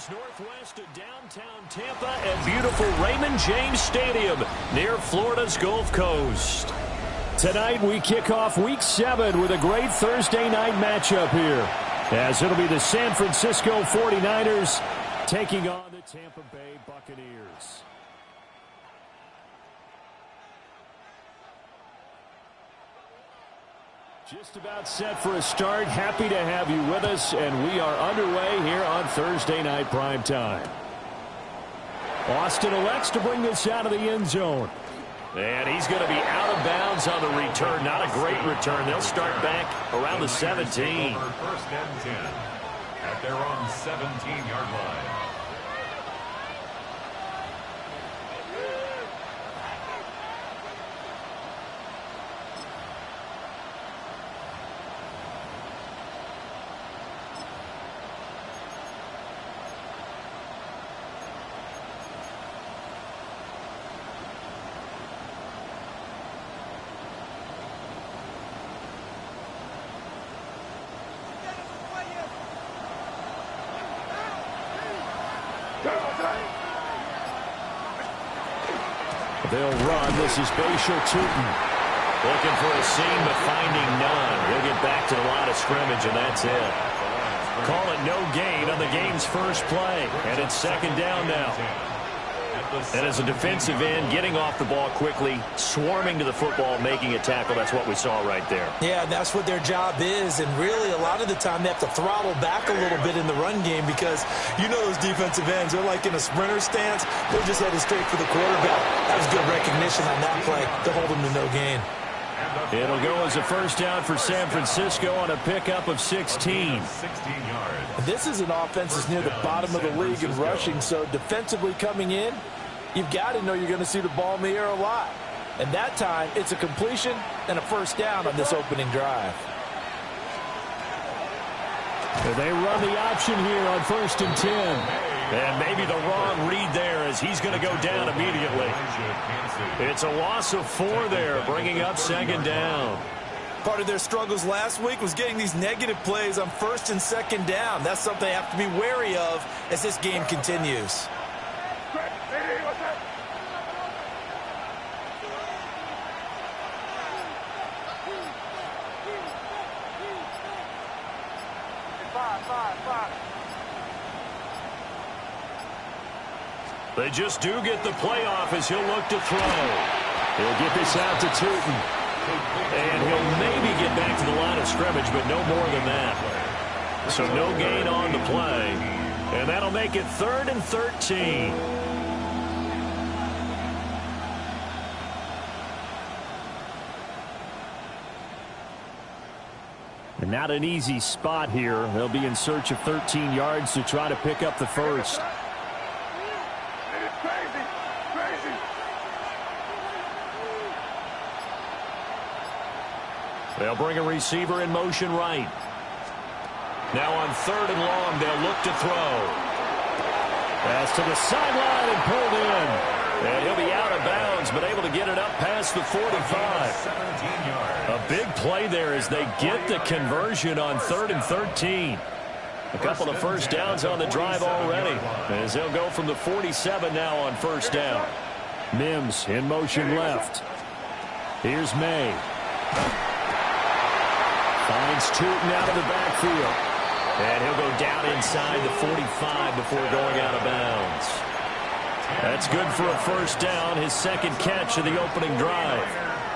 It's northwest of downtown Tampa at beautiful Raymond James Stadium near Florida's Gulf Coast. Tonight we kick off Week 7 with a great Thursday night matchup here, as it'll be the San Francisco 49ers taking on the Tampa Bay Buccaneers. Just about set for a start. Happy to have you with us, and we are underway here on Thursday Night Primetime. Austin elects to bring this out of the end zone. And he's going to be out of bounds on the return. Not a great return. They'll start back around the 17. First and 10 at their own 17-yard line. They'll run. This is Bashal Tootin. Looking for a seam, but finding none. He'll get back to the line of scrimmage, and that's it. Call it no gain on the game's first play. And it's second down now. And as a defensive end, getting off the ball quickly, swarming to the football, making a tackle. That's what we saw right there. Yeah, that's what their job is. And really, a lot of the time, they have to throttle back a little bit in the run game because you know those defensive ends, they're like in a sprinter stance. They're just headed straight for the quarterback. That was good recognition on that play to hold them to no gain. It'll go as a first down for San Francisco on a pickup of 16. 16 yards. This is an offense that's near the bottom of the league in rushing, so defensively coming in, you've got to know you're going to see the ball in the air a lot. And that time, it's a completion and a first down on this opening drive. They run the option here on 1st and 10. And maybe the wrong read there as he's going to go down immediately. It's a loss of 4 there, bringing up second down. Part of their struggles last week was getting these negative plays on 1st and 2nd down. That's something they have to be wary of as this game continues. They just do get the playoff as he'll look to throw. He'll get this out to Tootin. And he'll maybe get back to the line of scrimmage, but no more than that. So no gain on the play. And that'll make it 3rd and 13. And not an easy spot here. They'll be in search of 13 yards to try to pick up the first. They'll bring a receiver in motion right. Now on 3rd and long, they'll look to throw. Pass to the sideline and pulled in. And he'll be out of bounds, but able to get it up past the 45. 17 yards. A big play there as they get the conversion on 3rd and 13. A couple of first downs on the drive already, as they'll go from the 47 now on 1st down. Mims in motion left. Here's May. Finds Tootin out of the backfield. And he'll go down inside the 45 before going out of bounds. That's good for a first down, his second catch of the opening drive.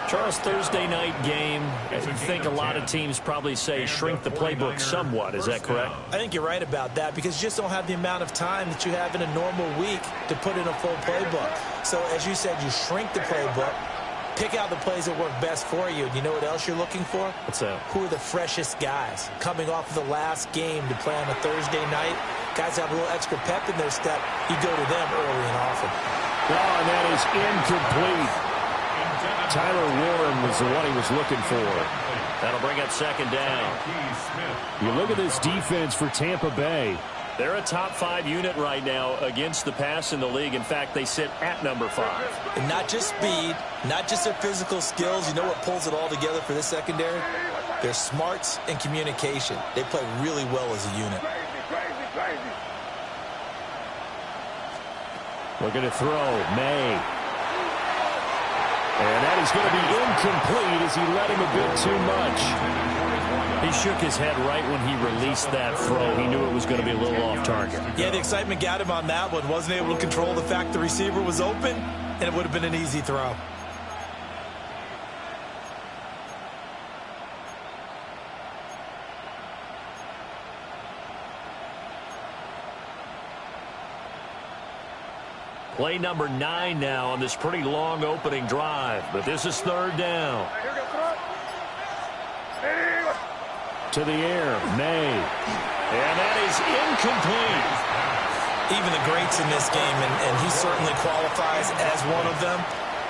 Charles, Thursday night game, I think a lot of teams probably say shrink the playbook somewhat. Is that correct? I think you're right about that because you just don't have the amount of time that you have in a normal week to put in a full playbook. So as you said, you shrink the playbook. Pick out the plays that work best for you. And you know what else you're looking for? What's that? Who are the freshest guys coming off of the last game to play on a Thursday night? Guys have a little extra pep in their step. You go to them early and often. Oh, and that is incomplete. Tyler Warren was the one he was looking for. That'll bring up second down. You look at this defense for Tampa Bay. They're a top 5 unit right now against the pass in the league. In fact, they sit at number 5. And not just speed, not just their physical skills. You know what pulls it all together for this secondary? Their smarts and communication. They play really well as a unit. Looking to throw. May. And that is going to be incomplete as he let him a bit too much. He shook his head right when he released that throw. He knew it was going to be a little off target. Yeah, the excitement got him on that one. Wasn't able to control the fact the receiver was open, and it would have been an easy throw. Play number 9 now on this pretty long opening drive. But this is third down. To the air, May. And that is incomplete. Even the greats in this game, and he certainly qualifies as one of them,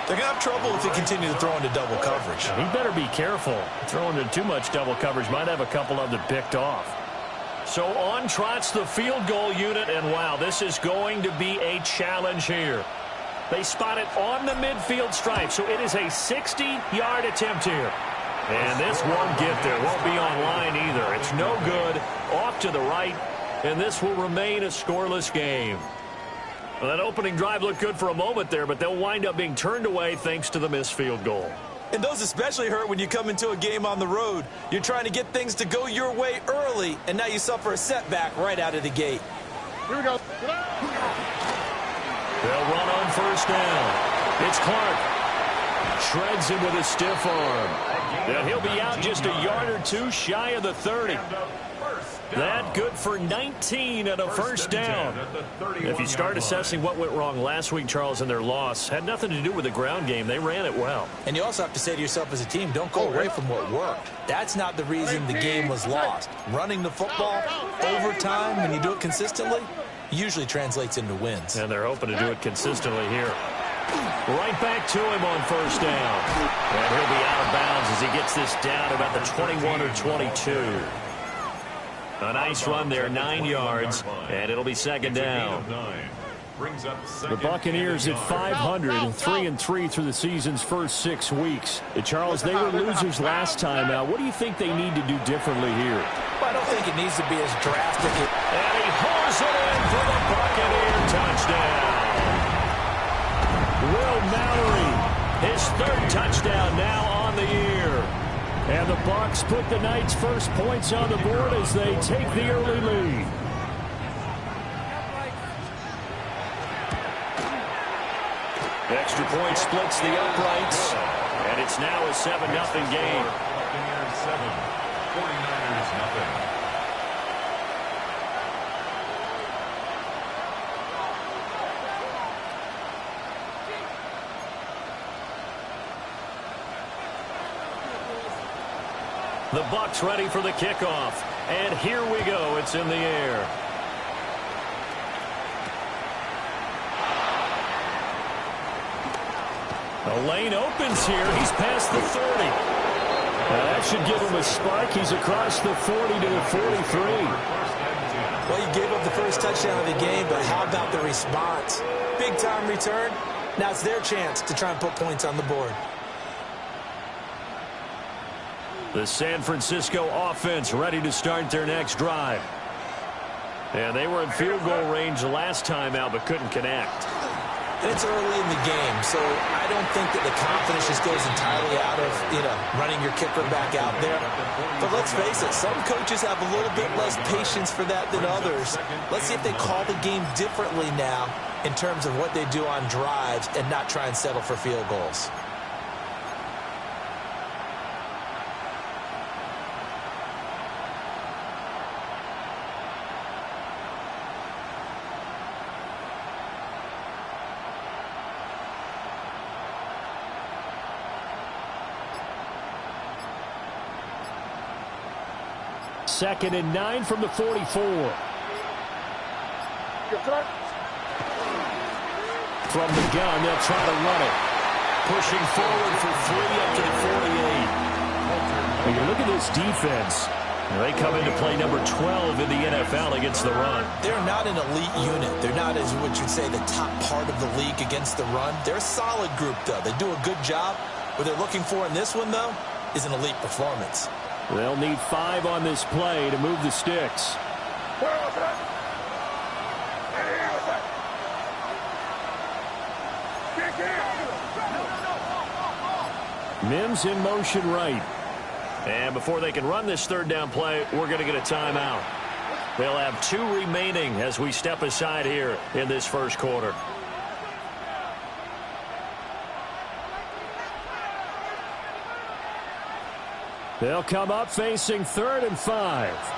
they're going to have trouble if they continue to throw into double coverage. He better be careful. Throwing into too much double coverage might have a couple of them picked off. So on trots the field goal unit, and wow, this is going to be a challenge here. They spot it on the midfield stripe, so it is a 60-yard attempt here. And this won't get there. Won't be on line either. It's no good. Off to the right, and this will remain a scoreless game. Well, that opening drive looked good for a moment there, but they'll wind up being turned away thanks to the missed field goal. And those especially hurt when you come into a game on the road. You're trying to get things to go your way early, and now you suffer a setback right out of the gate. Here we go. They'll run on first down. It's Clark. Shreds him with a stiff arm. And he'll be out just a yard or two shy of the 30. That good for 19 and a first down. If you start assessing what went wrong last week, Charles, in their loss, had nothing to do with the ground game. They ran it well. And you also have to say to yourself as a team, don't go away from what worked. That's not the reason the game was lost. Running the football over time, when you do it consistently, usually translates into wins. And they're hoping to do it consistently here. Right back to him on first down. And he'll be out of bounds as he gets this down about the 21 or 22. A nice run there, 9 yards, and it'll be second down. The Buccaneers at 500 and 3-3 through the season's first 6 weeks. Charles, they were losers last time out. What do you think they need to do differently here? Well, I don't think it needs to be as drastic. And he haul's it in for the Buccaneer touchdown. Will Mallory, his 3rd touchdown now on the year. And the Bucks put the Knights' first points on the board as they take the early lead. Extra point splits the uprights, and it's now a 7-0 game. Buccaneers 7, 49ers nothing. The Bucks ready for the kickoff. And here we go. It's in the air. The lane opens here. He's past the 30. Now that should give him a spark. He's across the 40 to the 43. Well, you gave up the first touchdown of the game, but how about the response? Big-time return. Now it's their chance to try and put points on the board. The San Francisco offense ready to start their next drive. And they were in field goal range last time out, but couldn't connect. And it's early in the game, so I don't think that the confidence just goes entirely out of, running your kicker back out there. But let's face it, some coaches have a little bit less patience for that than others. Let's see if they call the game differently now in terms of what they do on drives and not try and settle for field goals. Second and 9 from the 44. From the gun, they'll try to run it. Pushing forward for 3 up to the 48. When you look at this defense, they come into play number 12 in the NFL against the run. They're not an elite unit. They're not, as what you'd say, the top part of the league against the run. They're a solid group, though. They do a good job. What they're looking for in this one, though, is an elite performance. They'll need 5 on this play to move the sticks. Mims in motion right. And before they can run this third down play, we're going to get a timeout. They'll have 2 remaining as we step aside here in this first quarter. They'll come up facing 3rd and 5.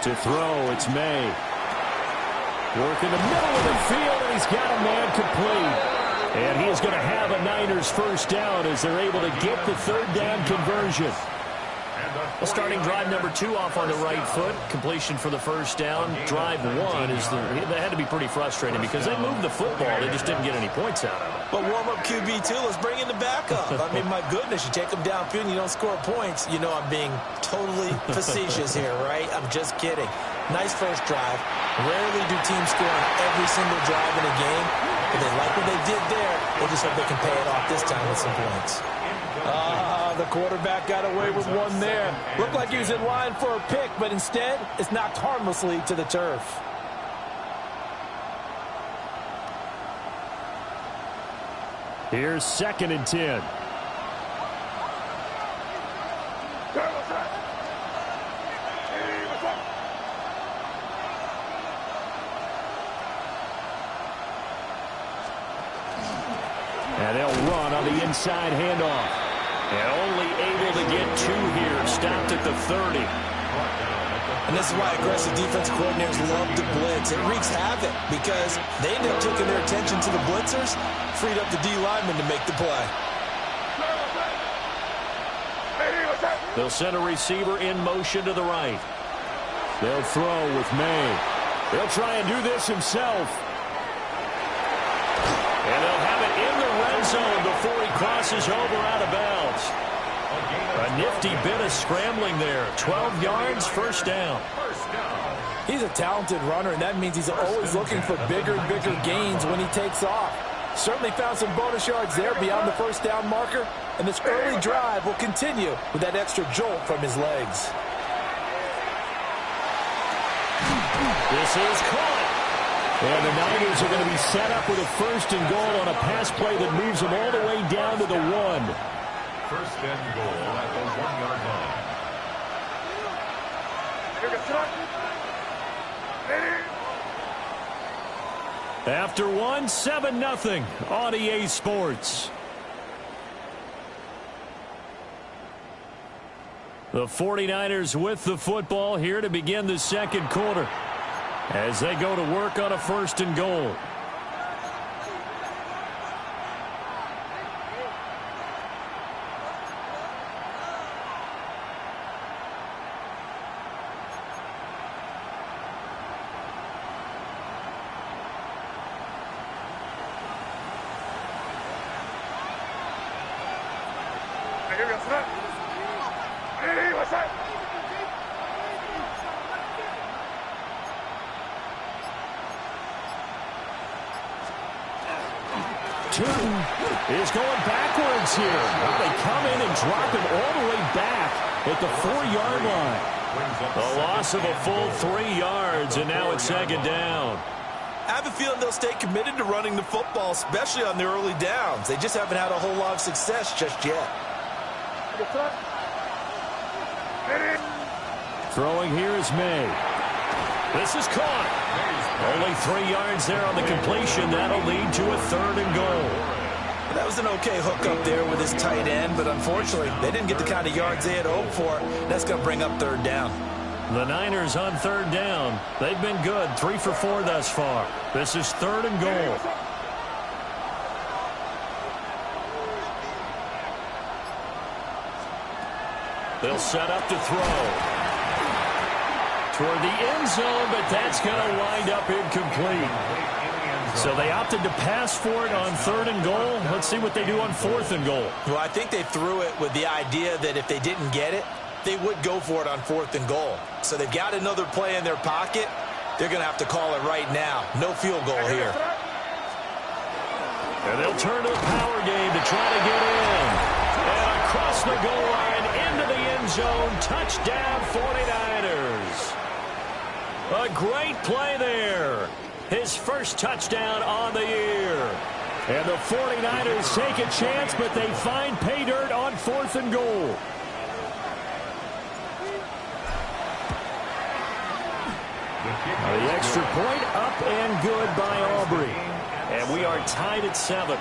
To throw, it's May. Work in the middle of the field, and he's got a man complete. And he is going to have a Niners first down as they're able to get the 3rd down conversion. Well, starting drive number 2 off on the right foot. Completion for the first down. Drive 1 is they had to be pretty frustrating because they moved the football. They just didn't get any points out of it. But warm-up QB2, let's bring in the backup. I mean, my goodness, you take them downfield and you don't score points. You know I'm being totally facetious here, right? I'm just kidding. Nice first drive. Rarely do teams score on every single drive in a game. But they like what they did there. They just hope they can pay it off this time with some points. The quarterback got away with one there. Looked like he was in line for a pick, but instead, it's knocked harmlessly to the turf. Here's 2nd and 10. And they'll run on the inside handoff. And only able to get 2 here. Stopped at the 30. And this is why aggressive defensive coordinators love to blitz. It wreaks havoc because they end up taking their attention to the blitzers, freed up the D lineman to make the play. They'll send a receiver in motion to the right. They'll throw with May. They'll try and do this himself. And they'll have it in the red zone before he crosses over out of bounds. A nifty bit of scrambling there. 12 yards, first down. He's a talented runner, and that means he's always looking for bigger and bigger gains when he takes off. Certainly found some bonus yards there beyond the first down marker, and this early drive will continue with that extra jolt from his legs. This is caught. And the Niners are going to be set up with a 1st and goal on a pass play that moves them all the way down to the 1. 1st and goal at the 1-yard line. After 1, 7-0 on EA Sports. The 49ers with the football here to begin the second quarter as they go to work on a 1st and goal. Is going backwards here. Well, they come in and drop him all the way back at the 4-yard line. A loss of a full 3 yards, and now it's 2nd down. I have a feeling they'll stay committed to running the football, especially on the early downs. They just haven't had a whole lot of success just yet. Throwing here is May. This is caught. Only 3 yards there on the completion. That'll lead to a 3rd and goal. That was an okay hook up there with his tight end, but unfortunately, they didn't get the kind of yards they had hoped for. That's going to bring up 3rd down. The Niners on 3rd down. They've been good, 3 for 4 thus far. This is 3rd and goal. They'll set up to throw. Toward the end zone, but that's going to wind up incomplete. So they opted to pass for it on 3rd and goal. Let's see what they do on 4th and goal. Well, I think they threw it with the idea that if they didn't get it, they would go for it on 4th and goal. So they've got another play in their pocket. They're going to have to call it right now. No field goal here. And they'll turn to the power game to try to get in. And across the goal line, into the end zone. Touchdown, 49ers. A great play there. His first touchdown on the year. And the 49ers take a chance, but they find pay dirt on 4th and goal. The extra point up and good by Aubrey. And we are tied at 7.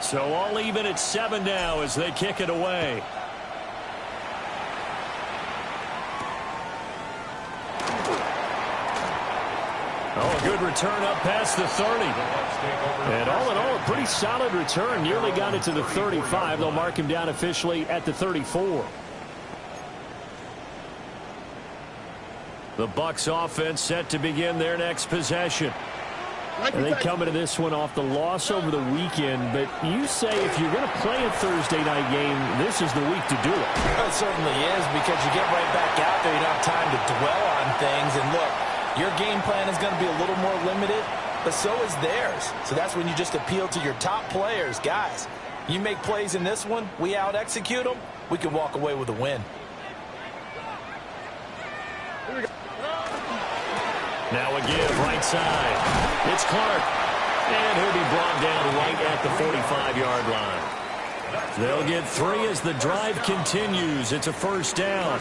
So all even at 7 now as they kick it away. Oh, a good return up past the 30. And all in all, a pretty solid return. Nearly got it to the 35. They'll mark him down officially at the 34. The Bucks offense set to begin their next possession. And they come into this one off the loss over the weekend, but you say if you're going to play a Thursday night game, this is the week to do it. It certainly is, because you get right back out there. You don't have time to dwell on things. And look, your game plan is going to be a little more limited, but so is theirs. So that's when you just appeal to your top players. Guys, you make plays in this one, we out-execute them, we can walk away with a win. Now a give, right side. It's Clark. And he'll be brought down right at the 45-yard line. They'll get 3 as the drive continues. It's a first down.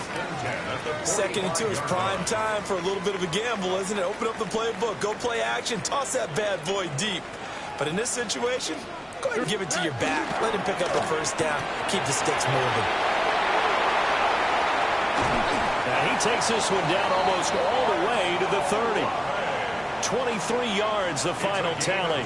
2nd and 2 is prime time for a little bit of a gamble, isn't it? Open up the playbook. Go play action. Toss that bad boy deep. But in this situation, go ahead and give it to your back. Let him pick up the first down. Keep the sticks moving. Now he takes this one down almost all the way to the 30. 23 yards, the final tally.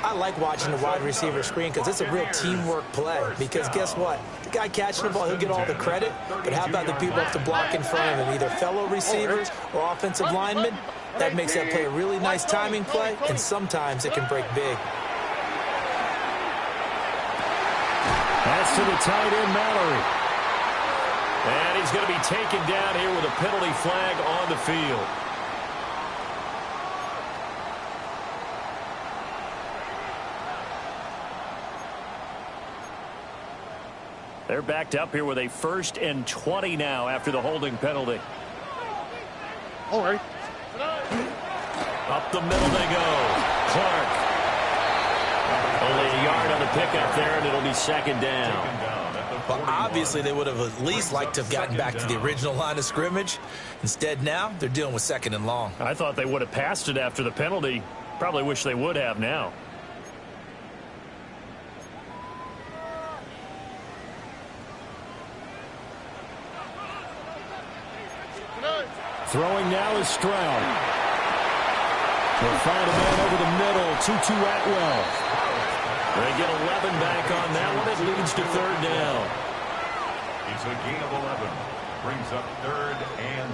I like watching the wide receiver screen because it's a real teamwork play. Because guess what? The guy catching the ball, he'll get all the credit. But how about the people up to block in front of him, either fellow receivers or offensive linemen? That makes that play a really nice timing play, and sometimes it can break big. That's to the tight end, Mallory. And he's going to be taken down here with a penalty flag on the field. They're backed up here with a 1st and 20 now after the holding penalty. All right. Up the middle they go. Clark. Only a yard on the pickup there, and it'll be 2nd down. Well, obviously, they would have at least liked to have gotten back to the original line of scrimmage. Instead, now, they're dealing with 2nd and long. I thought they would have passed it after the penalty. Probably wish they would have now. Throwing now is Stroud. They'll find a man over the middle. 2-2 Atwell. They get 11 back on that one. It leads to 3rd down. It's a gain of 11. Brings up 3rd and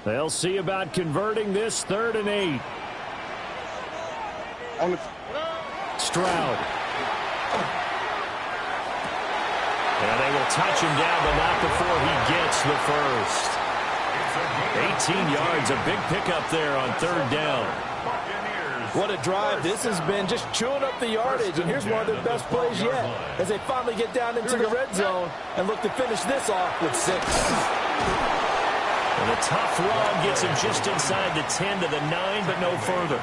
8. They'll see about converting this 3rd and 8. Stroud. And they will touch him down, but not before he gets the first. 18 yards, a big pickup there on 3rd down. What a drive. This has been just chewing up the yardage, and here's one of their best plays yet as they finally get down into the red zone and look to finish this off with 6. And a tough run gets him just inside the 10 to the 9, but no further.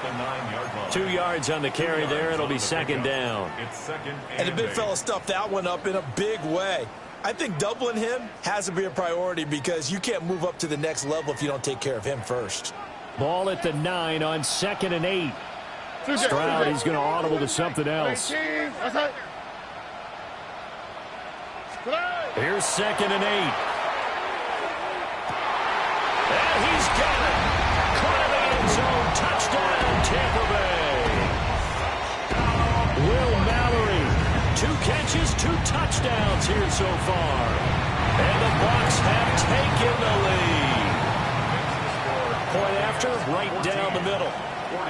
2 yards on the carry there. It'll be 2nd down. And the big fella stuffed that one up in a big way. I think doubling him has to be a priority because you can't move up to the next level if you don't take care of him first. Ball at the 9 on 2nd and 8. Stroud, he's going to audible to something else. Here's 2nd and 8. And he's got it. Caught in the end zone. Touchdown, Tampa Bay. Will Mallory. 2 catches, 2 touchdowns here so far. And the Bucks have taken the lead. point after, right down the middle.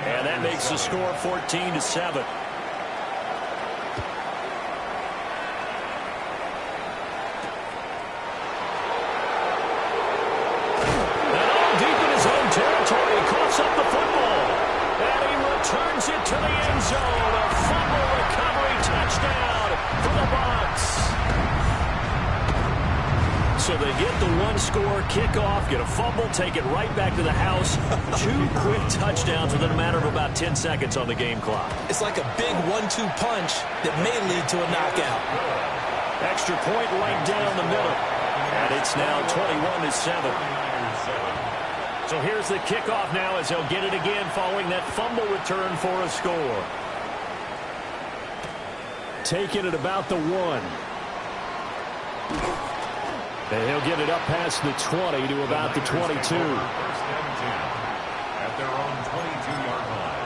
And that makes the score 14-7. Territory, coughs up the football, and he returns it to the end zone. A fumble recovery touchdown for the Bucks. So they get the one-score kickoff, get a fumble, take it right back to the house. 2 quick touchdowns within a matter of about 10 seconds on the game clock. It's like a big 1-2 punch that may lead to a knockout. Extra point right down the middle, and it's now 21-7. So here's the kickoff now as they'll get it again following that fumble return for a score. Taking it about the 1. And he'll get it up past the 20 to about the 22. First and 10 at their own 22-yard line.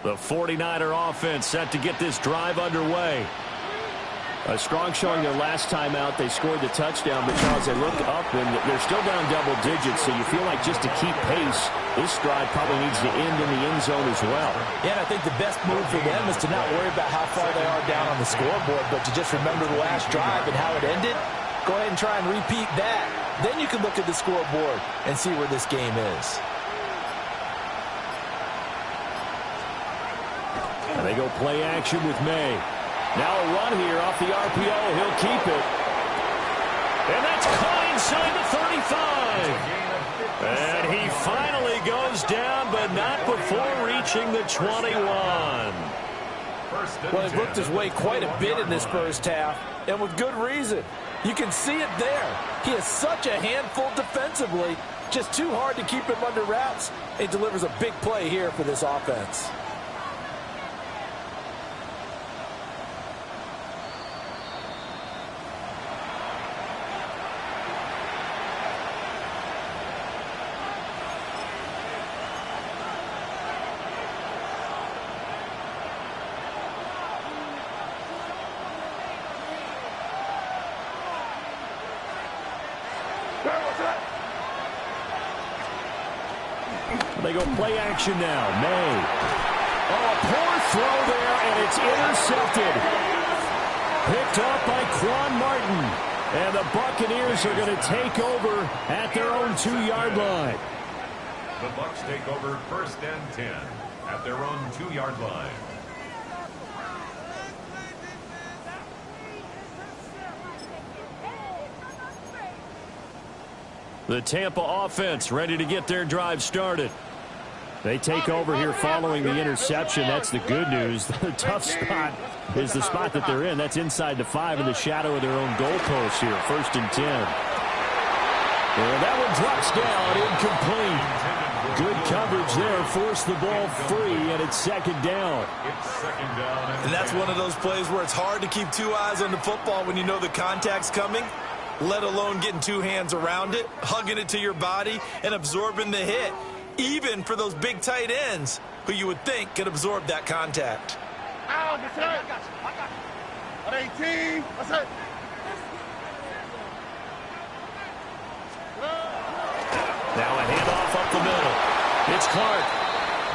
The 49er offense set to get this drive underway. A strong showing their last time out. They scored the touchdown, but Charles, they look up and they're still down double digits, so you feel like just to keep pace, this drive probably needs to end in the end zone as well. Yeah, and I think the best move for them is to not worry about how far they are down on the scoreboard, but to just remember the last drive and how it ended. Go ahead and try and repeat that. Then you can look at the scoreboard and see where this game is. And they go play action with May. Now a run here off the RPO. He'll keep it. And that's caught inside the 35. And he finally goes down, but not before reaching the 21. Well, he worked his way quite a bit in this first half, and with good reason. You can see it there. He is such a handful defensively, just too hard to keep him under wraps. He delivers a big play here for this offense. They go play action now. May. Oh, a poor throw there, and it's intercepted. Picked up by Quan Martin. And the Buccaneers are going to take over at their own 2-yard line. The Bucks take over first and 10 at their own 2-yard line. The Tampa offense ready to get their drive started. They take over here following the interception. That's the good news. The tough spot is the spot that they're in. That's inside the 5 in the shadow of their own goalpost here. First and 10. And that one drops down, incomplete. Good coverage there. Forced the ball free, and it's second down. And that's one of those plays where it's hard to keep 2 eyes on the football when you know the contact's coming, let alone getting 2 hands around it, hugging it to your body, and absorbing the hit. Even for those big tight ends who you would think could absorb that contact. Ow, that's it. At 18, that's it. Now a handoff up the middle. It's Clark.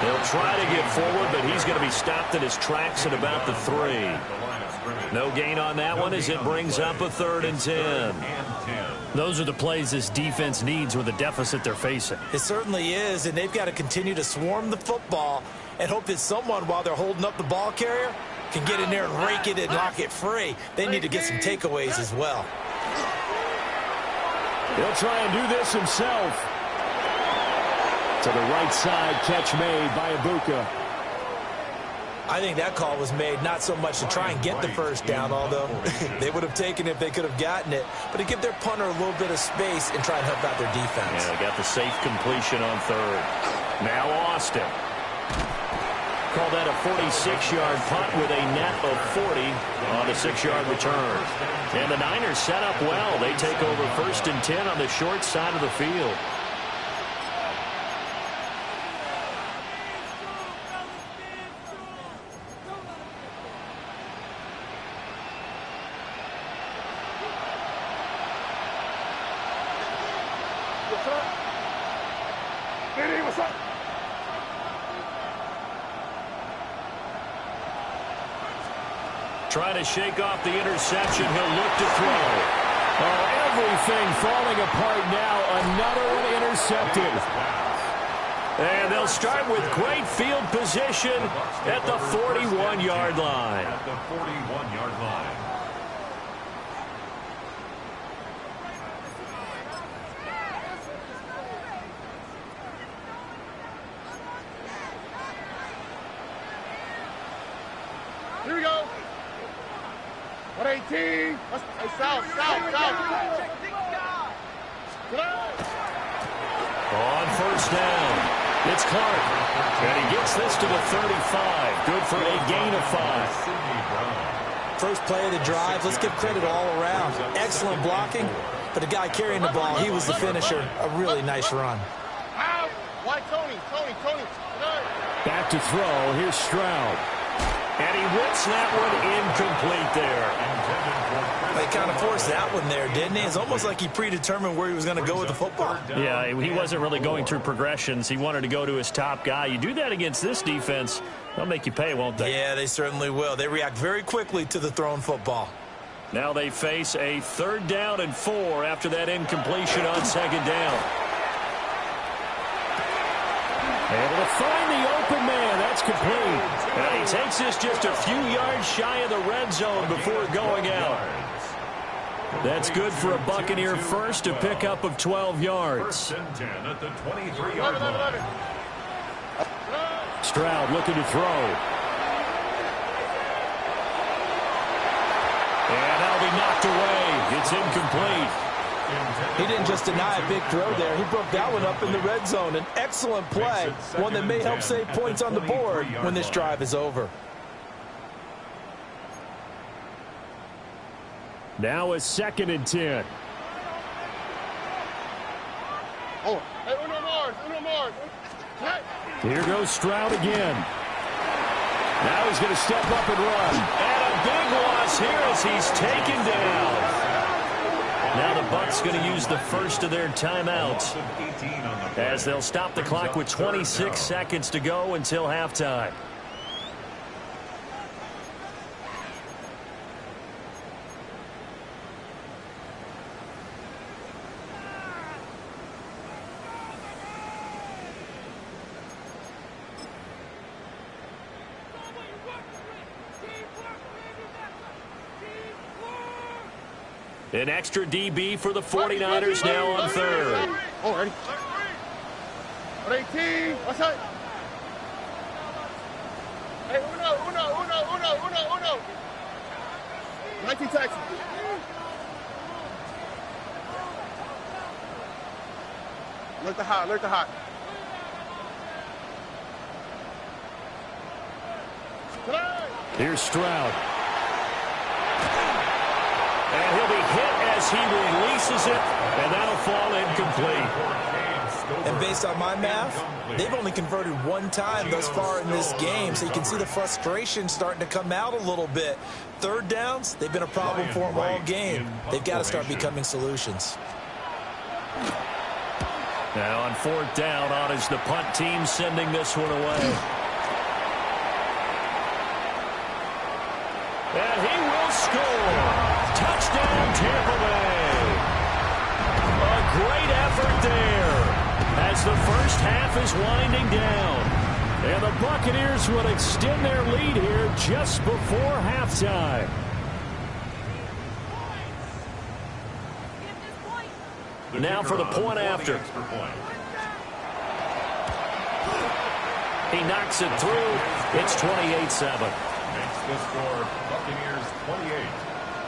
He'll try to get forward, but he's going to be stopped in his tracks at about the 3. No gain on that one as it brings up a 3rd and 10. Those are the plays this defense needs with the deficit they're facing. It certainly is, and they've got to continue to swarm the football and hope that someone, while they're holding up the ball carrier, can get in there and rake it and knock it free. They need to get some takeaways as well. He'll try and do this himself. To the right side, catch made by Ibuka. I think that call was made not so much to try and get the first down, although they would have taken it if they could have gotten it, but to give their punter a little bit of space and try and help out their defense. Yeah, they got the safe completion on 3rd. Now Austin. Call that a 46-yard punt with a net of 40 on a 6-yard return. And the Niners set up well. They take over first and 10 on the short side of the field. What's up? Trying to shake off the interception. He'll look to throw. Oh, everything falling apart now. Another one intercepted. And they'll start with great field position at the 41-yard line. At the 41-yard line. Here we go. 118. Hey, south. On first down, it's Clark. And he gets this to the 35. Good for a gain of 5. First play of the drive, let's give credit all around. Excellent blocking, but the guy carrying the ball, he was the finisher. A really nice run. Why Tony? Back to throw. Here's Stroud. And he whips that one incomplete there. They kind of forced that one there, didn't he? It's almost like he predetermined where he was going to go with the football. Yeah, he wasn't really going through progressions. He wanted to go to his top guy. You do that against this defense, they'll make you pay, won't they? Yeah, they certainly will. They react very quickly to the thrown football. Now they face a 3rd down and 4 after that incompletion on 2nd down. Able to find the open man. That's complete. And he takes this just a few yards shy of the red zone before going out. That's good for a Buccaneer first, a pickup of 12 yards. 1st and 10 at the 23-yard line. Stroud looking to throw. And that'll be knocked away. It's incomplete. He didn't just deny a big throw there. He broke that one up in the red zone. An excellent play, one that may help save points on the board when this drive is over. Now a 2nd and 10. Oh, hey, Uno Mars. Here goes Stroud again. Now he's going to step up and run. And a big loss here as he's taken down. Now the Bucks going to use the first of their timeouts as they'll stop the clock with 26 seconds to go until halftime. An extra DB for the 49ers now on 3rd. Oh, ready. 118. What's up? Hey, Uno. 19 Texas. Alert the hot. Here's Stroud. And he'll be hit as he releases it, and that'll fall incomplete. And based on my math, they've only converted one time thus far in this game, so you can see the frustration starting to come out a little bit. 3rd downs, they've been a problem for them all game. They've got to start becoming solutions. Now on 4th down, on is the punt team sending this one away. And he will score. Touchdown, Tampa Bay. A great effort there as the first half is winding down. And the Buccaneers will extend their lead here just before halftime. Now for the point after. He knocks it through. It's 28-7. Makes the score Buccaneers 28,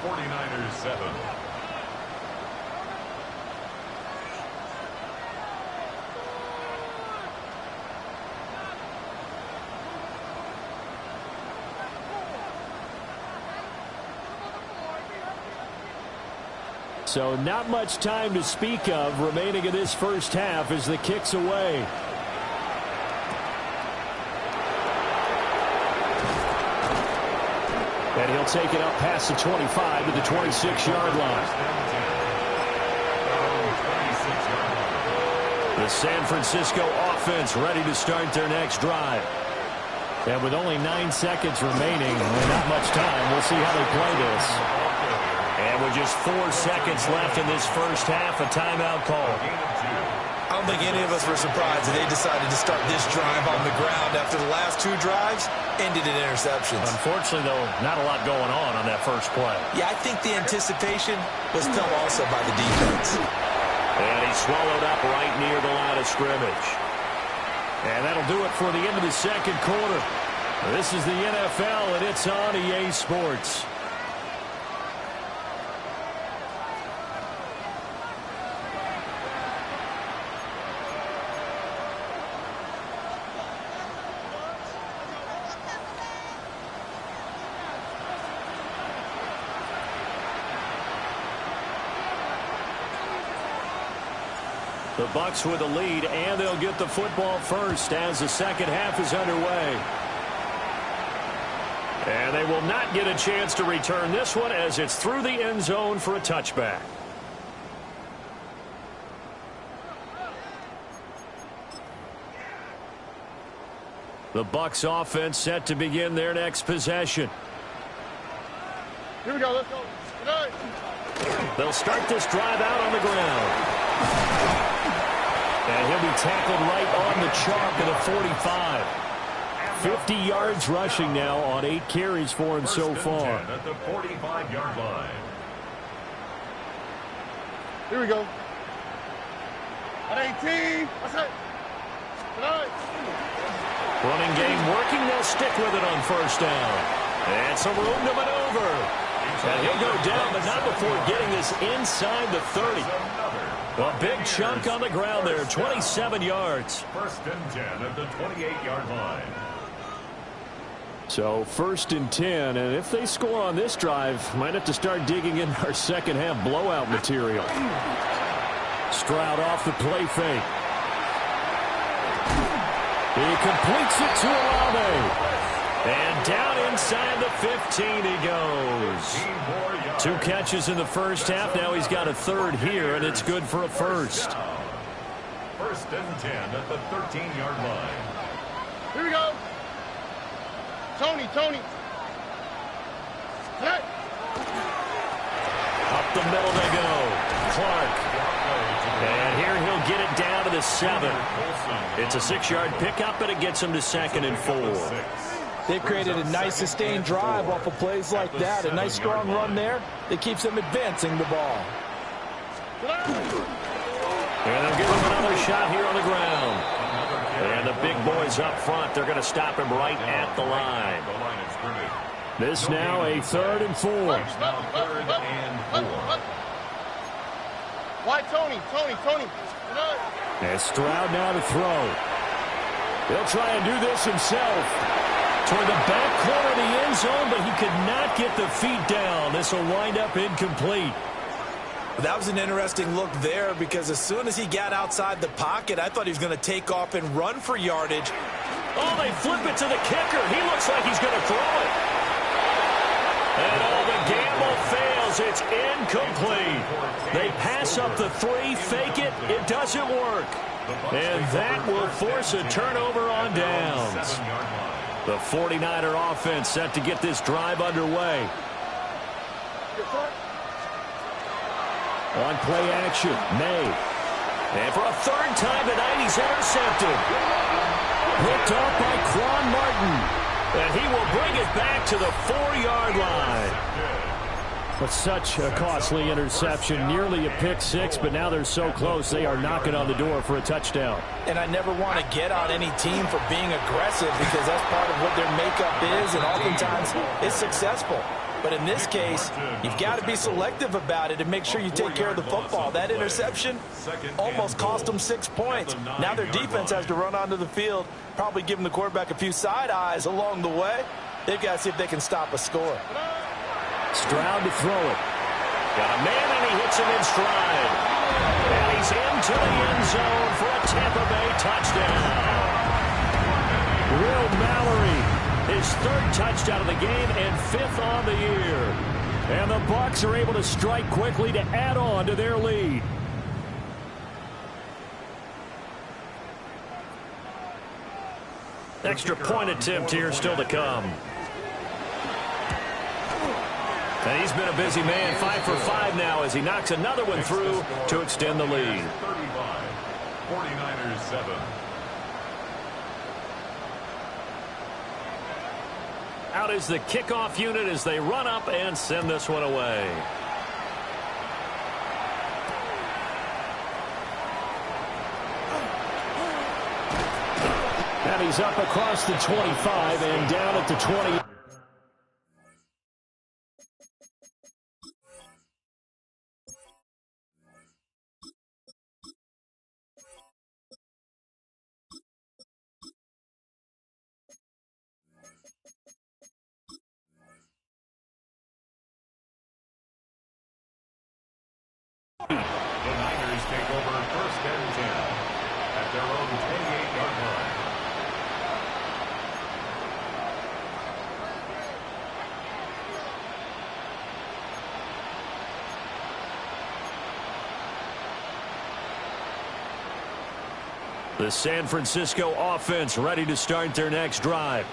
49ers 7. So not much time to speak of remaining in this first half as the kick's away. And he'll take it up past the 25 to the 26-yard line. The San Francisco offense ready to start their next drive. And with only 9 seconds remaining, not much time, we'll see how they play this. And with just 4 seconds left in this first half, a timeout call. I don't think any of us were surprised that they decided to start this drive on the ground after the last 2 drives ended in interceptions. Unfortunately, though, not a lot going on that first play. Yeah, I think the anticipation was felt also by the defense. And he swallowed up right near the line of scrimmage. And that'll do it for the end of the second quarter. This is the NFL, and it's on EA Sports. The Bucks with a lead, and they'll get the football first as the second half is underway. And they will not get a chance to return this one as it's through the end zone for a touchback. The Bucks offense set to begin their next possession. Here we go. Let's go. Good night. They'll start this drive out on the ground. And he'll be tackled right on the chalk at the 45. 50 yards rushing now on 8 carries for him so far. At the 45-yard line. Here we go. At 18. That's it. Good night. Running game working. They'll stick with it on first down. And some room to maneuver. And he'll go down, but not before getting this inside the 30. A big chunk on the ground there, 27 yards. First and 10 at the 28-yard line. So first and 10, and if they score on this drive, might have to start digging in our second half blowout material. Stroud off the play fake. He completes it to Olave. And down inside the 15 he goes. 2 catches in the first half. Now he's got a third here, and it's good for a first. First and 10 at the 13-yard line. Here we go. Tony. Hey. Up the middle they go. Clark. And here he'll get it down to the 7. It's a 6-yard pickup, and it gets him to second and 4. They've created a nice sustained drive off of plays like that. A nice strong run there that keeps them advancing the ball. And they'll give him another shot here on the ground. And the big boys up front, they're going to stop him right at the line. This now a 3rd and 4. Why Tony? And Stroud now to throw. He'll try and do this himself. Toward the back corner of the end zone, but he could not get the feet down. This will wind up incomplete. That was an interesting look there because as soon as he got outside the pocket, I thought he was going to take off and run for yardage. Oh, they flip it to the kicker. He looks like he's going to throw it. And the gamble fails. It's incomplete. They pass up the 3, fake it. It doesn't work. And that will force a turnover on downs. The 49er offense set to get this drive underway. On play action, May. And for a 3rd time tonight, he's intercepted. Picked off by Quan Martin. And he will bring it back to the 4-yard line. But such a costly interception, nearly a pick 6, but now they're so close they are knocking on the door for a touchdown. And I never want to get on any team for being aggressive because that's part of what their makeup is, and oftentimes it's successful. But in this case, you've got to be selective about it and make sure you take care of the football. That interception almost cost them 6 points. Now their defense has to run onto the field, probably giving the quarterback a few side eyes along the way. They've got to see if they can stop a score. Stroud to throw it. Got a man, and he hits him in stride. And he's into the end zone for a Tampa Bay touchdown. Will Mallory, his 3rd touchdown of the game and 5th on the year. And the Bucks are able to strike quickly to add on to their lead. Extra point attempt here still to come. And he's been a busy man, 5 for 5 now as he knocks another one through to extend the lead. 49ers 7. Out is the kickoff unit as they run up and send this one away. And he's up across the 25 and down at the 20. The Niners take over 1st and 10 at their own 28-yard line. The San Francisco offense ready to start their next drive.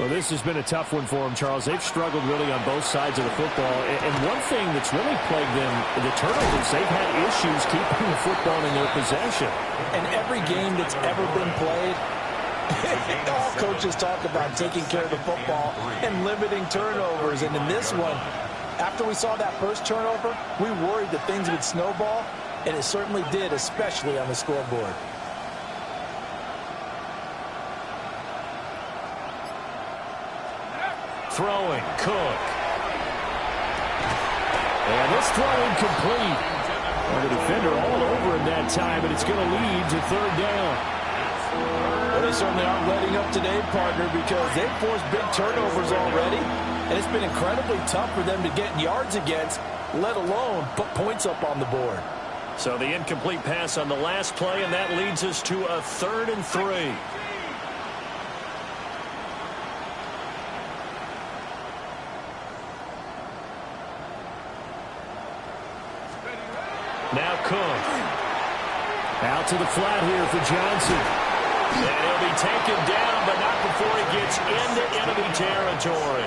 Well, this has been a tough one for them, Charles. They've struggled really on both sides of the football. And one thing that's really plagued them, the turnovers, they've had issues keeping the football in their possession. And every game that's ever been played, all coaches talk about taking care of the football and limiting turnovers. And in this one, after we saw that first turnover, we worried that things would snowball, and it certainly did, especially on the scoreboard. Throwing, Cook. And this throw incomplete. Well, the defender all over him that time, and it's going to lead to 3rd down. Well, they certainly aren't letting up today, partner, because they've forced big turnovers already, and it's been incredibly tough for them to get yards against, let alone put points up on the board. So the incomplete pass on the last play, and that leads us to a 3rd and 3. Now Cook. Out to the flat here for Johnson. And he'll be taken down, but not before he gets into enemy territory.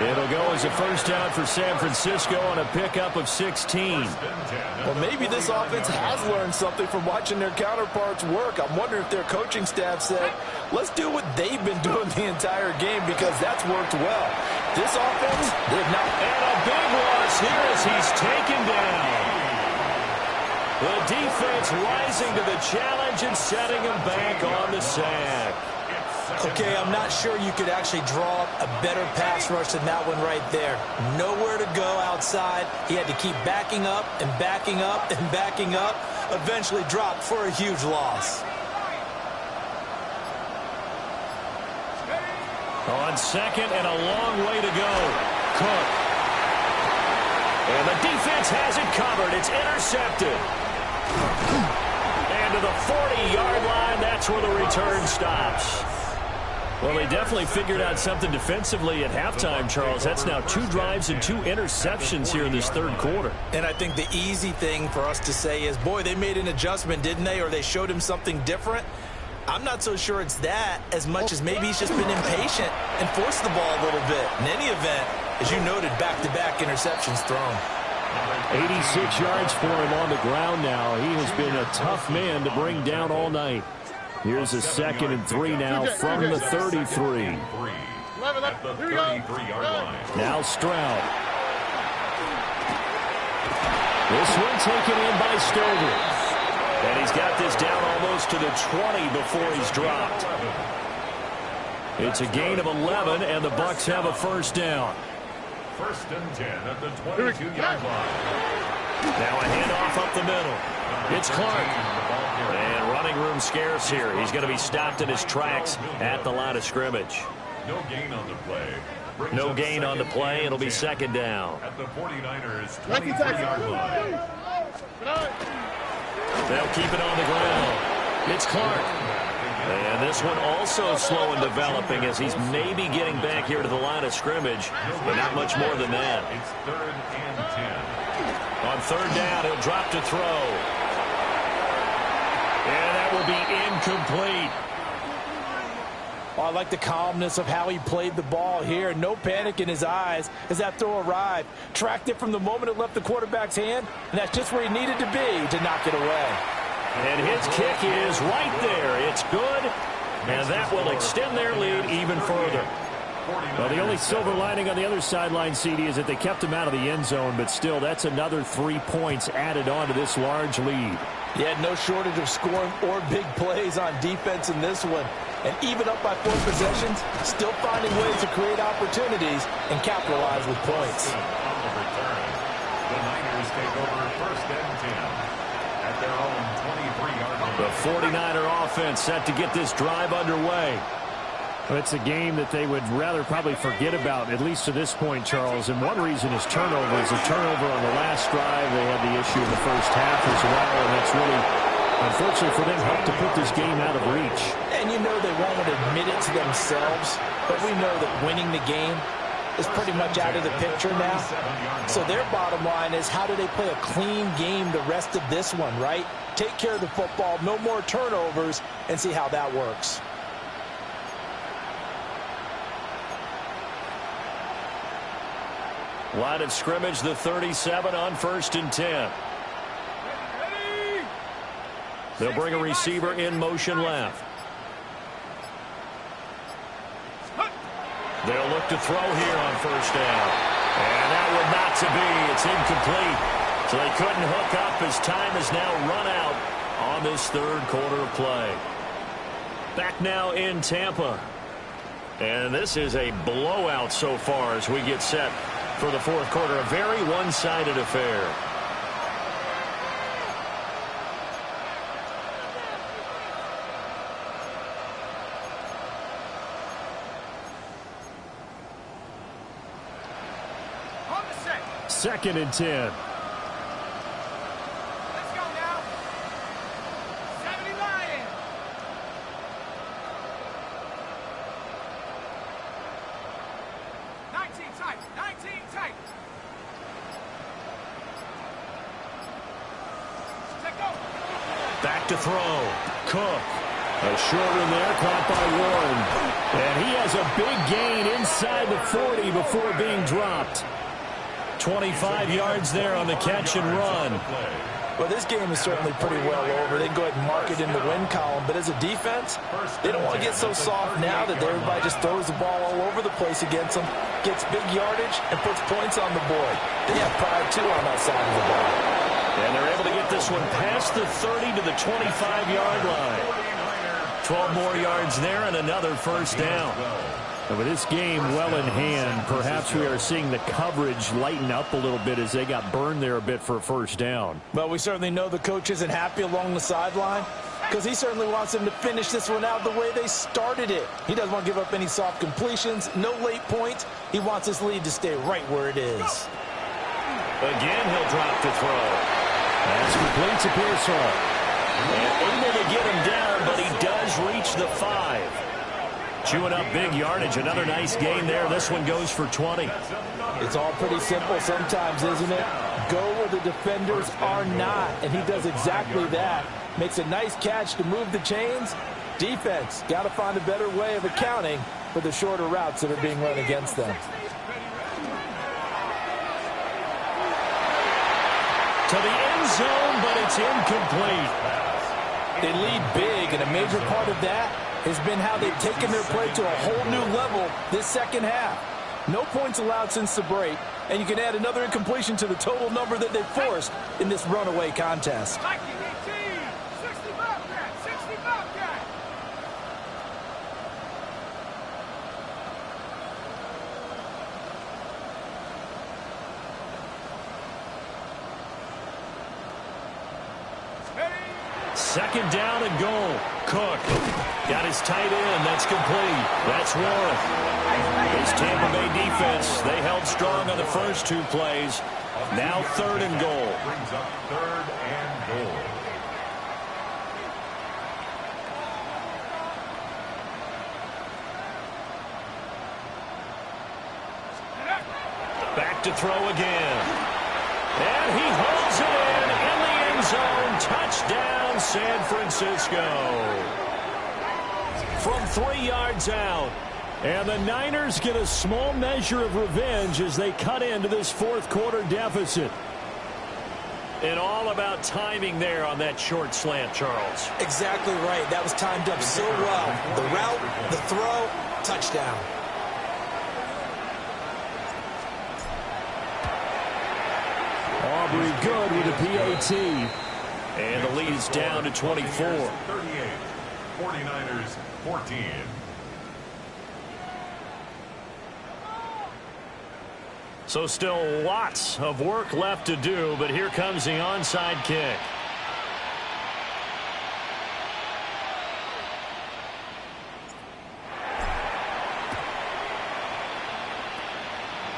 It'll go as a 1st down for San Francisco on a pickup of 16. Well, maybe this offense has learned something from watching their counterparts work. I'm wondering if their coaching staff said, let's do what they've been doing the entire game, because that's worked well. This offense, they've not. And a big loss here as he's taken down. The defense rising to the challenge and setting him back on the sack. Okay, I'm not sure you could actually draw up a better pass rush than that one right there. Nowhere to go outside. He had to keep backing up and backing up and backing up. Eventually dropped for a huge loss. On 2nd and a long way to go. Cook. And the defense has it covered. It's intercepted. And to the 40-yard line, that's where the return stops. Well, they definitely figured out something defensively at halftime, Charles. That's now 2 drives and 2 interceptions here in this 3rd quarter. And I think the easy thing for us to say is, boy, they made an adjustment, didn't they? Or they showed him something different. I'm not so sure it's that as much as maybe he's just been impatient and forced the ball a little bit. In any event, as you noted, back-to-back interceptions thrown. 86 yards for him on the ground now. He has been a tough man to bring down all night. Here's a 2nd and 3 now from the 33. At the 33-yard line. Now Stroud. This one taken in by Stover. And he's got this down almost to the 20 before he's dropped. It's a gain of 11, and the Bucks have a 1st down. 1st and 10 at the 22-yard line. Now a handoff up the middle. It's Clark. And running room scarce here. He's going to be stopped in his tracks at the line of scrimmage. No gain on the play. No gain on the play. It'll be 2nd down. At the 49ers' 23-yard line. They'll keep it on the ground. It's Clark. And this one also slow in developing as he's maybe getting back here to the line of scrimmage, but not much more than that. It's 3rd and 10. On 3rd down, he'll drop to throw. And that will be incomplete. Oh, I like the calmness of how he played the ball here. No panic in his eyes as that throw arrived. Tracked it from the moment it left the quarterback's hand, and that's just where he needed to be to knock it away. And his kick is right there. It's good, and that will extend their lead even further. Well, the only silver lining on the other sideline, CD, is that they kept him out of the end zone, but still, that's another 3 points added on to this large lead. Yeah, no shortage of scoring or big plays on defense in this one. And even up by 4 possessions, still finding ways to create opportunities and capitalize with points. On the return, the Niners take over 1st and 10 at their own 23-yard line. The 49er offense set to get this drive underway. Well, it's a game that they would rather probably forget about, at least to this point, Charles. And one reason is turnovers. A turnover on the last drive. They had the issue in the first half as well, and that's really, unfortunately for them, helped to put this game out of reach. And you know they won't admit it to themselves, but we know that winning the game is pretty much out of the picture now. So their bottom line is, how do they play a clean game the rest of this one, right? Take care of the football, no more turnovers, and see how that works. Line of scrimmage, the 37 on 1st and 10. They'll bring a receiver in motion left. They'll look to throw here on 1st down. And that would not to be. It's incomplete. So they couldn't hook up as time has now run out on this 3rd quarter of play. Back now in Tampa. And this is a blowout so far as we get set for the 4th quarter. A very one-sided affair. Second and 10. Let's go now. 70 Lions. Back to throw. Cook. A short one there, caught by Warren. And he has a big gain inside the 40 before being dropped. 25 yards there on the catch and run. Well, this game is certainly pretty well over. They can go ahead and mark it in the win column. But as a defense, they don't want to get so soft now that everybody just throws the ball all over the place against them, gets big yardage, and puts points on the board. They have pride, too, on that side of the ball. And they're able to get this one past the 30 to the 25-yard line. 12 more yards there and another 1st down. And with this game well in hand, perhaps we are seeing the coverage lighten up a little bit as they got burned there a bit for a 1st down. Well, we certainly know the coach isn't happy along the sideline because he certainly wants them to finish this one out the way they started it. He doesn't want to give up any soft completions, no late points. He wants his lead to stay right where it is. Again, he'll drop to throw. That's complete to Pearsall. And able to get him down, but he does reach the 5. Chewing up big yardage. Another nice gain there. This one goes for 20. It's all pretty simple sometimes, isn't it? Go where the defenders are not, and he does exactly that. Makes a nice catch to move the chains. Defense got to find a better way of accounting for the shorter routes that are being run against them. To the end zone, but it's incomplete. They lead big, and a major part of that has been how they've taken their play to a whole new level this second half. No points allowed since the break, and you can add another incompletion to the total number that they've forced in this runaway contest. Second down and goal. Cook got his tight end. That's complete. That's Warren. This Tampa Bay defense, they held strong on the first 2 plays. Now 3rd and goal. Brings up 3rd and goal. Back to throw again. And he holds it in the end zone. Touchdown, San Francisco. from 3 yards out. And the Niners get a small measure of revenge as they cut into this fourth quarter deficit. And all about timing there on that short slant, Charles. Exactly right. That was timed up so well. The route, the throw, touchdown. Aubrey good with a PAT. And the lead is down to 24. 38. 49ers 14. So still lots of work left to do, but here comes the onside kick.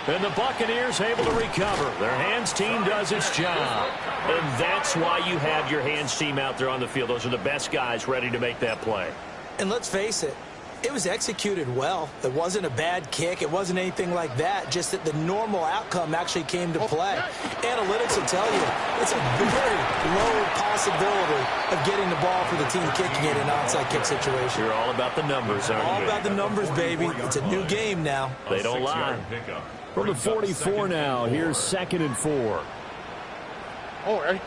And the Buccaneers able to recover. Their hands team does its job. And that's why you have your hands team out there on the field. Those are the best guys ready to make that play. And let's face it, it was executed well. It wasn't a bad kick. It wasn't anything like that. Just that the normal outcome actually came to play. Analytics will tell you it's a very low possibility of getting the ball for the team kicking it in an onside kick situation. You're all about the numbers, aren't you? All about the numbers, baby. It's a new game now. They don't lie. From the 44 now, here's 2nd and 4. Oh, hey.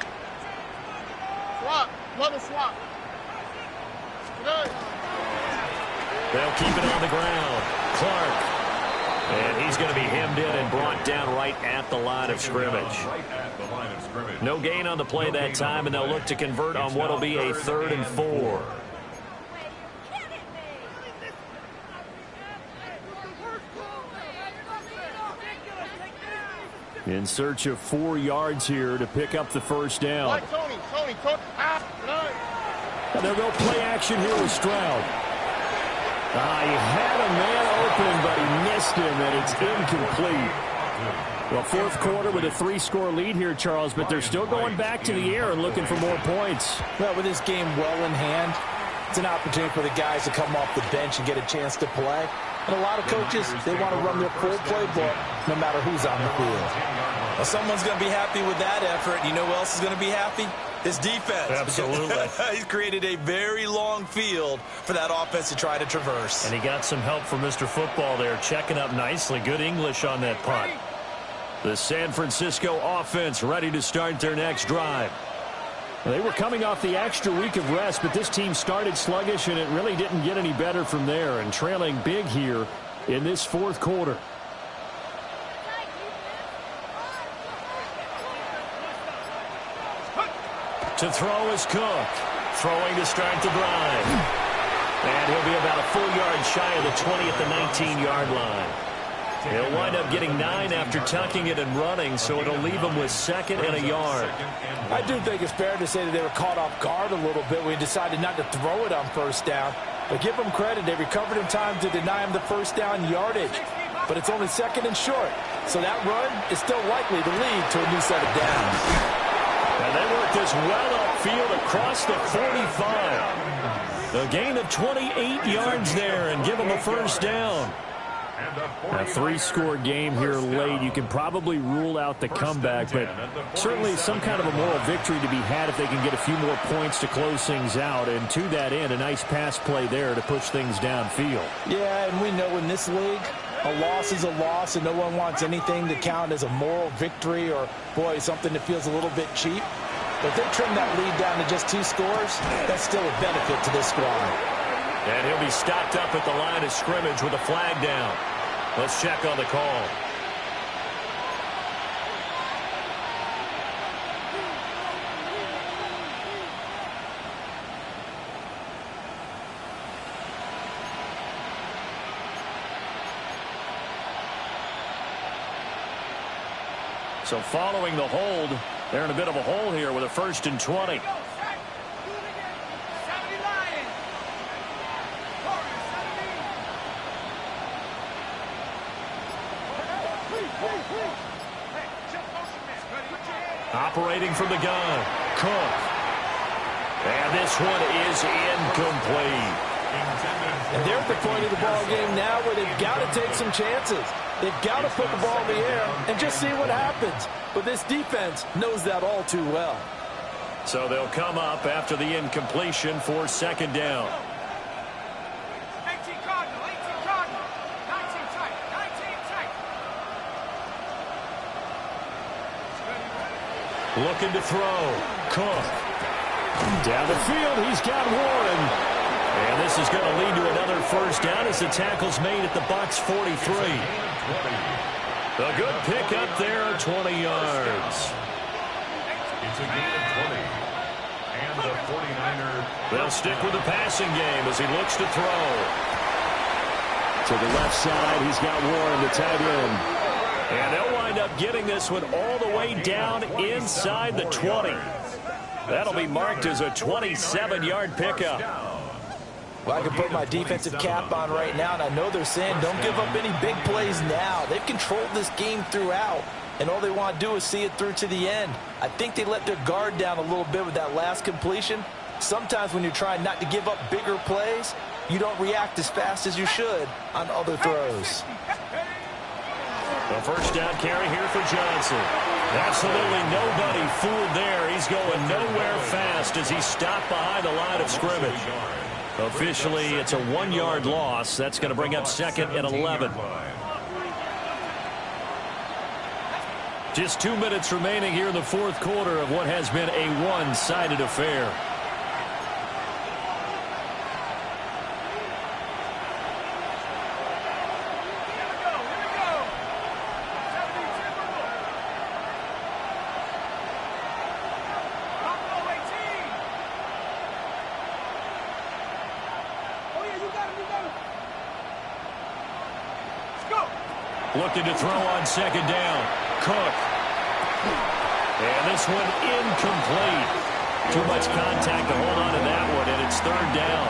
Swap. Level swap. Good. They'll keep it on the ground. Clark. And he's going to be hemmed in and brought down right at the line of scrimmage. No gain on the play that time, and they'll look to convert on what will be a 3rd and 4. In search of 4 yards here to pick up the first down. Tony. And they'll go play action here with Stroud. He had a man open, but he missed him, and it's incomplete. Well, fourth quarter with a 3-score lead here, Charles, but they're still going back to the air and looking for more points. Well, with this game well in hand, it's an opportunity for the guys to come off the bench and get a chance to play. And a lot of coaches, they want to run their full playbook no matter who's on the field. Well, someone's going to be happy with that effort. You know who else is going to be happy? His defense. Absolutely. He's created a very long field for that offense to try to traverse. And he got some help from Mr. Football there, checking up nicely. Good English on that punt. The San Francisco offense ready to start their next drive. They were coming off the extra week of rest, but this team started sluggish, and it really didn't get any better from there, and trailing big here in this fourth quarter. To throw is Cook. Throwing to start the drive. And he'll be about a full yard shy of the 20 at the 19-yard line. He'll wind up getting 9 after tucking it and running, so it'll leave him with 2nd and a yard. I do think it's fair to say that they were caught off guard a little bit when he decided not to throw it on first down. But give them credit. They recovered in time to deny him the first down yardage. But it's only 2nd and short. So that run is still likely to lead to a new set of downs. And they work this well upfield across the 45. A gain of 28 yards there and give them a first down. A 3-score game here late. You can probably rule out the comeback, but certainly some kind of a moral victory to be had if they can get a few more points to close things out. And to that end, a nice pass play there to push things downfield. Yeah, and we know in this league, a loss is a loss, and no one wants anything to count as a moral victory or, boy, something that feels a little bit cheap. But if they trim that lead down to just 2 scores, that's still a benefit to this squad. And he'll be stopped up at the line of scrimmage with a flag down. Let's check on the call. So following the hold, they're in a bit of a hole here with a 1st and 20. Operating from the gun, Cook. And this one is incomplete. And they're at the point of the ball game now where they've got to take some chances. They've got to put the ball in the air and just see what happens. But this defense knows that all too well. So they'll come up after the incompletion for 2nd down. Looking to throw. Cook. Down the field, he's got Warren. And this is going to lead to another first down as the tackle's made at the Bucks 43. A good pickup there, 20 yards. It's a gain of 20. And the 49ers. They'll stick with the passing game as he looks to throw. To the left side, he's got Warren, the tight end. And they'll wind up getting this one all the way down inside the 20. That'll be marked as a 27-yard pickup. Well, I can put my defensive cap on right now, and I know they're saying don't give up any big plays now. They've controlled this game throughout, and all they want to do is see it through to the end. I think they let their guard down a little bit with that last completion. Sometimes when you're trying not to give up bigger plays, you don't react as fast as you should on other throws. The first down carry here for Johnson. Absolutely nobody fooled there. He's going nowhere fast as he's stopped behind the line of scrimmage. Officially, it's a 1-yard loss. That's going to bring up second and 11. Just 2 minutes remaining here in the fourth quarter of what has been a one-sided affair. Looking to throw on second down. Cook. And this one incomplete. Too much contact to hold on to that one, and it's third down.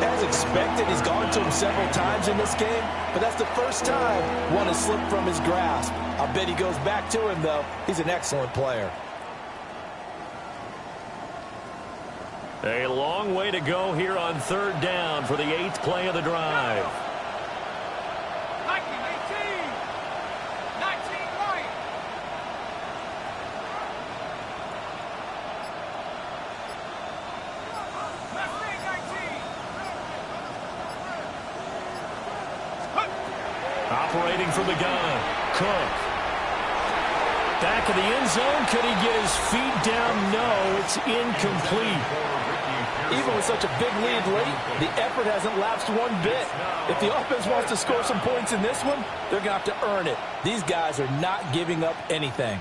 As expected, he's gone to him several times in this game, but that's the first time one has slipped from his grasp. I bet he goes back to him, though. He's an excellent player. A long way to go here on third down for the 8th play of the drive. Operating from the gun, Cook. Back in the end zone, could he get his feet down? No, it's incomplete. Even with such a big lead late, the effort hasn't lapsed one bit. If the offense wants to score some points in this one, they're going to have to earn it. These guys are not giving up anything.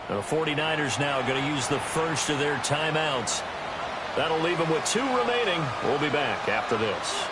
The 49ers now going to use the first of their timeouts. That'll leave them with 2 remaining. We'll be back after this.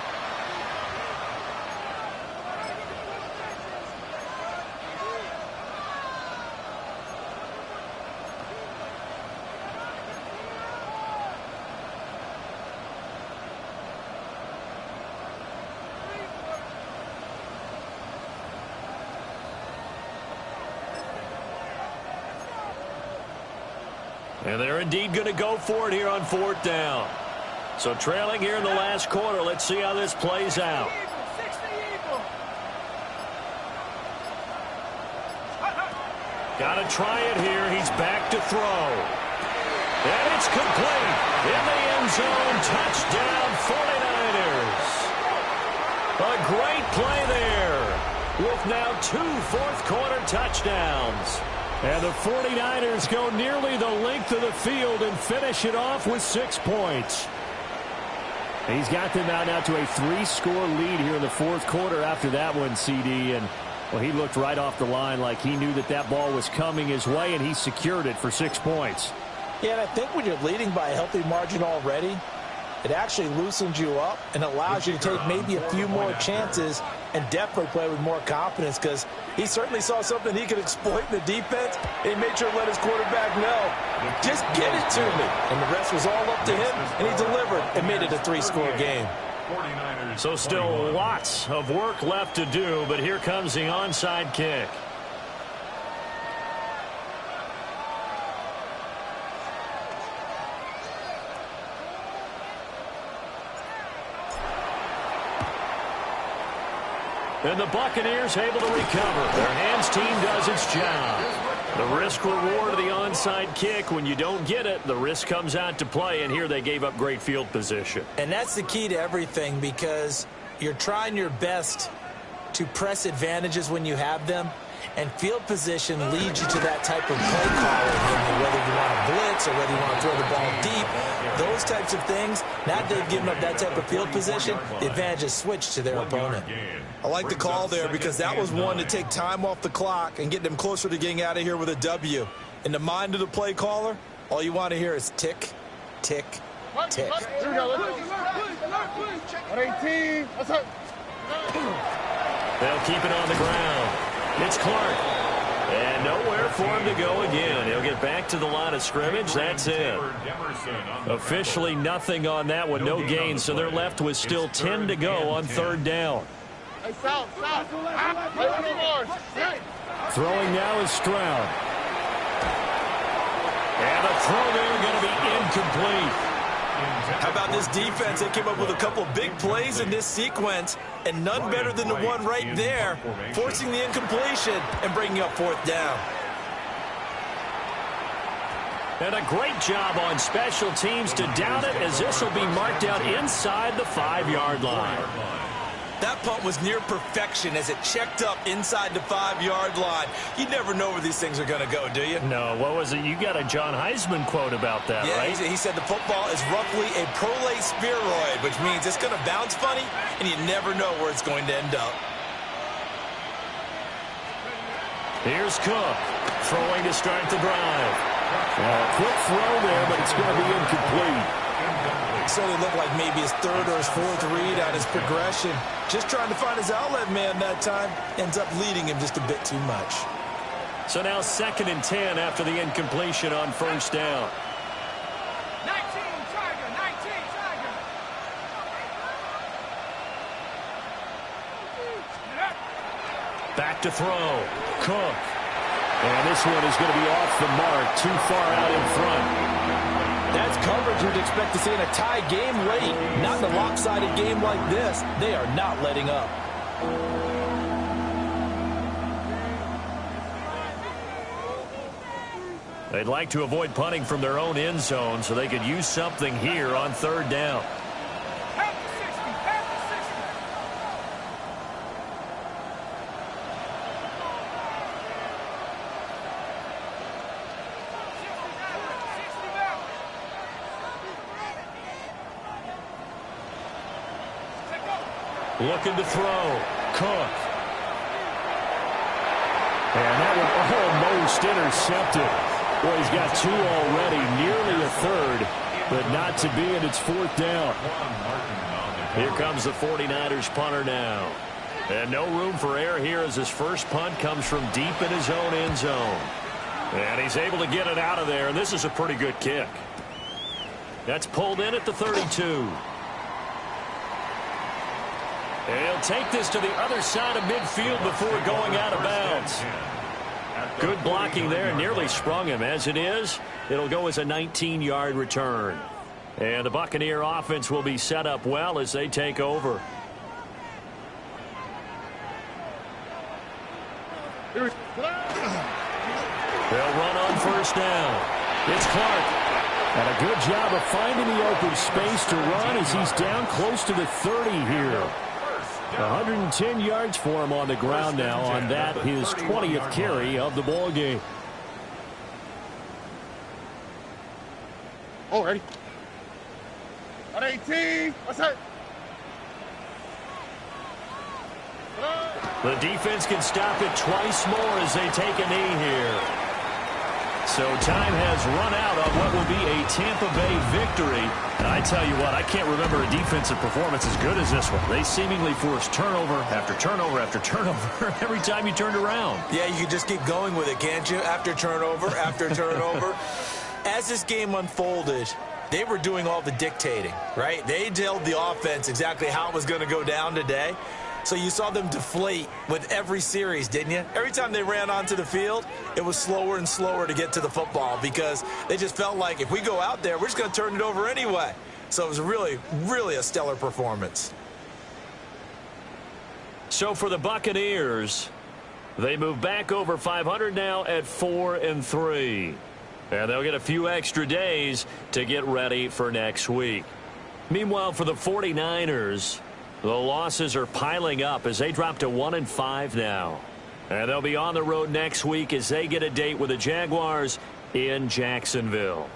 And they're indeed going to go for it here on 4th down. So trailing here in the last quarter. Let's see how this plays out. Got to try it here. He's back to throw. And it's complete. In the end zone. Touchdown 49ers. A great play there. With now 2 fourth-quarter touchdowns. And the 49ers go nearly the length of the field and finish it off with 6 points. He's got them out now to a 3-score lead here in the fourth quarter after that one, CD. And, well, he looked right off the line like he knew that that ball was coming his way, and he secured it for 6 points. Yeah, and I think when you're leading by a healthy margin already, it actually loosens you up and allows you to take maybe a few more chances and definitely play with more confidence, because he certainly saw something he could exploit in the defense. He made sure to let his quarterback know, just get it to me. And the rest was all up to him, and he delivered and made it a 3-score game. So still lots of work left to do, but here comes the onside kick. And the Buccaneers able to recover. Their hands team does its job. The risk reward of the onside kick. When you don't get it, the risk comes out to play, and here they gave up great field position. And that's the key to everything, because you're trying your best to press advantages when you have them, and field position leads you to that type of play calling, whether you want to blitz or whether you want to throw the ball deep. Those types of things, now that they've given up that type of field position, the advantage is switched to their opponent. I like the call there, because that was one to take time off the clock and get them closer to getting out of here with a W. In the mind of the play caller, all you want to hear is tick, tick, tick. Here we go. At 18. That's it. They'll keep it on the ground. It's Clark. And nowhere for him to go again. He'll get back to the line of scrimmage. That's it. Officially nothing on that one. No gain. So they're left with still 10 to go on third down. Hey, south. Throwing now is Stroud. And the throw there going to be incomplete. How about this defense? They came up with a couple big plays in this sequence, and none better than the one right there, forcing the incompletion and bringing up fourth down. And a great job on special teams to down it, as this will be marked out inside the 5-yard line. That punt was near perfection as it checked up inside the 5-yard line. You never know where these things are going to go, do you? No, what was it? You got a John Heisman quote about that, yeah, right? He said the football is roughly a prolate spheroid, which means it's going to bounce funny, and you never know where it's going to end up. Here's Cook, throwing to start the drive. Quick throw there, but it's going to be incomplete. So it looked like maybe his third or his fourth read on his progression. Just trying to find his outlet man that time. Ends up leading him just a bit too much. So now 2nd and 10 after the incompletion on first down. 19 Tiger. Back to throw. Cook. And this one is going to be off the mark, too far out in front. That's coverage you'd expect to see in a tie game late. Not in a lopsided game like this. They are not letting up. They'd like to avoid punting from their own end zone so they could use something here on third down. Looking to throw. Cook. And that one almost intercepted. Well, he's got 2 already, nearly a third, but not to be, and it's fourth down. Here comes the 49ers punter now. And no room for error here as his first punt comes from deep in his own end zone. And he's able to get it out of there, and this is a pretty good kick. That's pulled in at the 32. And he'll take this to the other side of midfield before going out of bounds. Good blocking there, nearly sprung him. As it is, it'll go as a 19-yard return. And the Buccaneer offense will be set up well as they take over. They'll run on first down. It's Clark. And a good job of finding the open space to run as he's down close to the 30 here. 110 yards for him on the ground now on that, his 20th carry of the ball game. Oh, ready. At 18. What's that? The defense can stop it twice more as they take a knee here. So time has run out on what will be a Tampa Bay victory. And I tell you what, I can't remember a defensive performance as good as this one. They seemingly forced turnover after turnover after turnover every time you turned around. Yeah, you can just keep going with it, can't you? After turnover, after turnover. As this game unfolded, they were doing all the dictating, right? They told the offense exactly how it was going to go down today. So you saw them deflate with every series, didn't you? Every time they ran onto the field, it was slower and slower to get to the football because they just felt like if we go out there, we're just going to turn it over anyway. So it was really, really a stellar performance. So for the Buccaneers, they move back over 500 now at 4-3. And they'll get a few extra days to get ready for next week. Meanwhile, for the 49ers, the losses are piling up as they drop to 1-5 now. And they'll be on the road next week as they get a date with the Jaguars in Jacksonville.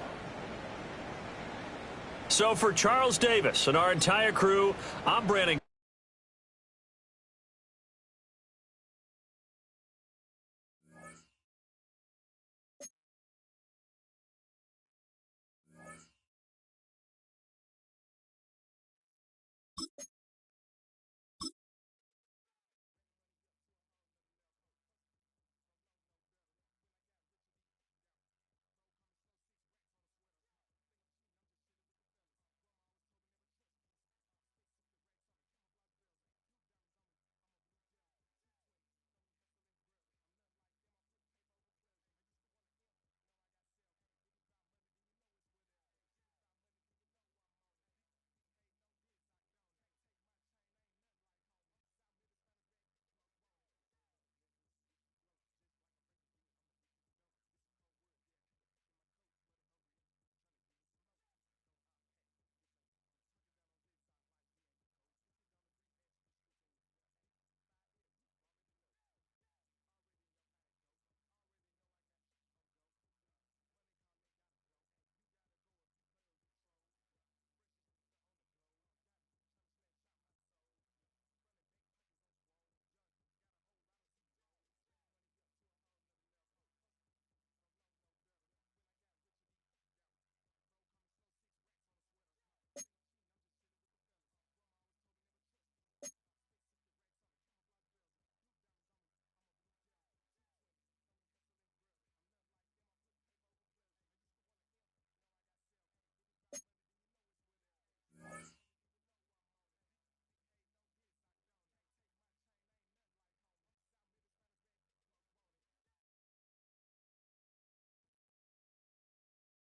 So for Charles Davis and our entire crew, I'm Brandon.